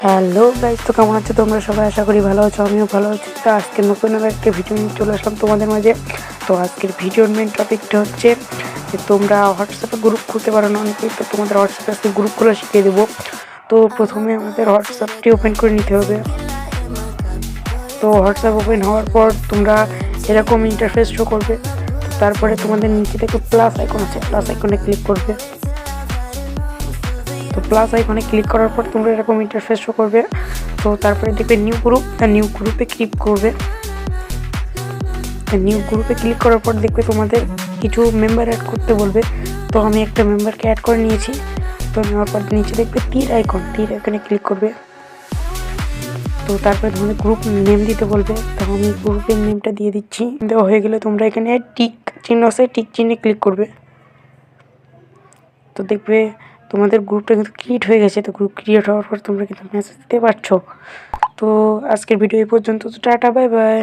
Hello guys, তো কেমন আছো তোমরা সবাই? আশা করি ভালো আছো, আমিও ভালো আছি। তো আজকে নতুন একটা ভিডিও নিয়ে চলে আসলাম তোমাদের মাঝে। তো আজকের ভিডিওর মেন টপিকটা হচ্ছে যে তোমরা হোয়াটসঅ্যাপে গ্রুপ খুলতে পারো না অনেকেই। তো তোমাদের হোয়াটসঅ্যাপে আজকে গ্রুপ খোলা শিখিয়ে দেবো। তো প্রথমে আমাদের হোয়াটসঅ্যাপটি ওপেন করে নিতে হবে। তো হোয়াটসঅ্যাপ ওপেন হওয়ার পর তোমরা এরকম ইন্টারফেস শো করবে। তো তারপরে তোমাদের নিচে থেকে প্লাস আইকন আছে, প্লাস আইকনে ক্লিক করবে। তো প্লাস আইকনে ক্লিক করার পর তোমরা এরকম ইন্টারফেস শো করবে। তো তারপরে দেখবে নিউ গ্রুপ, নিউ গ্রুপে ক্লিক করবে। নিউ গ্রুপে ক্লিক করার পর দেখবে তোমাদের কিছু মেম্বার অ্যাড করতে বলবে। তো আমি একটা মেম্বারকে অ্যাড করে নিয়েছি। তো নেওয়ার পর নিচে দেখবে তীর আইকনে ক্লিক করবে। তো তারপরে তোমাদের গ্রুপ নেম দিতে বলবে। তো আমি গ্রুপের নেমটা দিয়ে দিচ্ছি। দেওয়া হয়ে গেলে তোমরা এখানে টিক চিহ্ন আছে, টিক চিহ্নে ক্লিক করবে। তো দেখবে তোমাদের গ্রুপটা কিন্তু ক্রিয়েট হয়ে গেছে। তো গ্রুপ ক্রিয়েট হওয়ার পর তোমরা কিন্তু মেসেজ দিতে পারছো। তো আজকের ভিডিও এই পর্যন্ত। তো টাটা, বাই বাই।